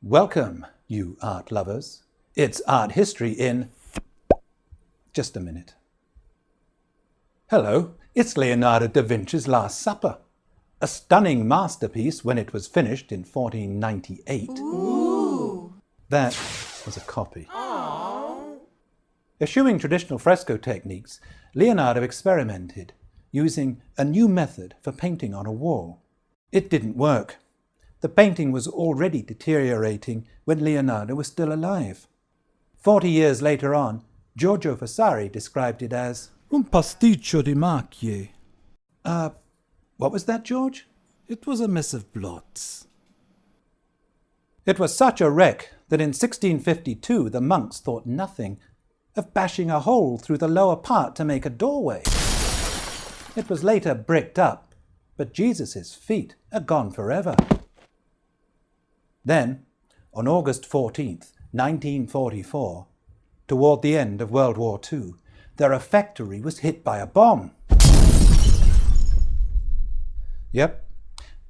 Welcome, you art lovers. It's art history in just a minute. Hello, it's Leonardo da Vinci's Last Supper, a stunning masterpiece when it was finished in 1498. Ooh. That was a copy. Aww. Eschewing traditional fresco techniques, Leonardo experimented, using a new method for painting on a wall. It didn't work. The painting was already deteriorating when Leonardo was still alive. 40 years later on, Giorgio Vasari described it as un pasticcio di macchie. What was that, George? It was a mess of blots. It was such a wreck that in 1652 the monks thought nothing of bashing a hole through the lower part to make a doorway. It was later bricked up, but Jesus' feet are gone forever. Then, on August 14th, 1944, toward the end of World War II, their refectory was hit by a bomb. Yep,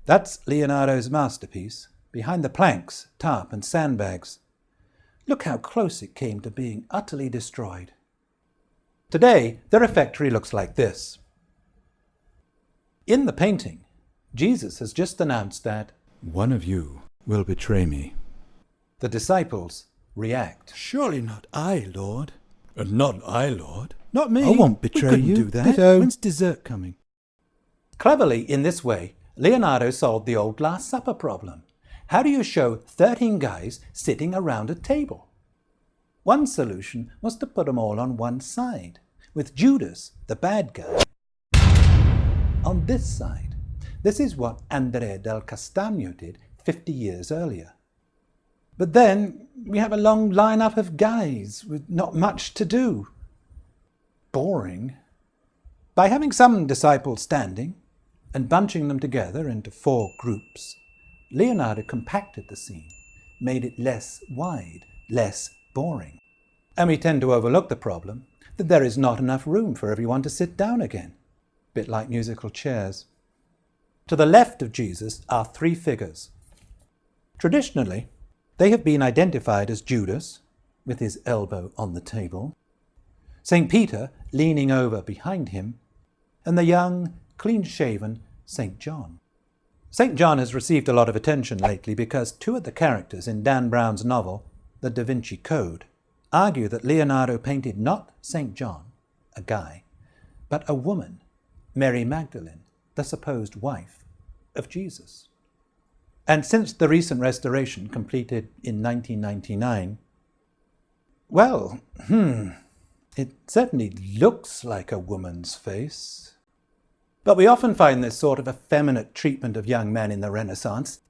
that's Leonardo's masterpiece, behind the planks, tarp and sandbags. Look how close it came to being utterly destroyed. Today, the refectory looks like this. In the painting, Jesus has just announced that one of you will betray me. The disciples react. Surely not I, Lord. Not I, Lord. Not me. I won't betray you. Do that. Ditto. When's dessert coming? Cleverly, in this way, Leonardo solved the old Last Supper problem. How do you show 13 guys sitting around a table? One solution was to put them all on one side, with Judas, the bad guy, on this side. This is what Andrea del Castagno did 50 years earlier. But then we have a long line-up of guys with not much to do. Boring. By having some disciples standing and bunching them together into 4 groups, Leonardo compacted the scene, made it less wide, less boring. And we tend to overlook the problem that there is not enough room for everyone to sit down again, a bit like musical chairs. To the left of Jesus are 3 figures. Traditionally, they have been identified as Judas, with his elbow on the table, St. Peter leaning over behind him, and the young, clean-shaven St. John. St. John has received a lot of attention lately because 2 of the characters in Dan Brown's novel, The Da Vinci Code, argue that Leonardo painted not St. John, a guy, but a woman, Mary Magdalene, the supposed wife of Jesus. And since the recent restoration completed in 1999, well, it certainly looks like a woman's face. But we often find this sort of effeminate treatment of young men in the Renaissance.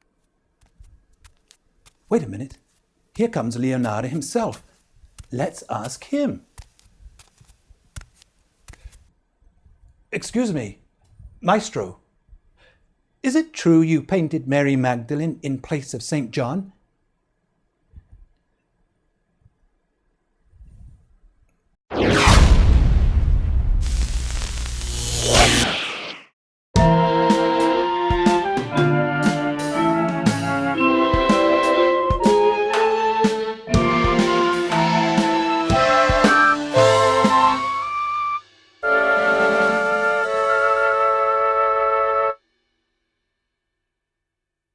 Wait a minute, here comes Leonardo himself. Let's ask him. Excuse me, Maestro. Is it true you painted Mary Magdalene in place of St. John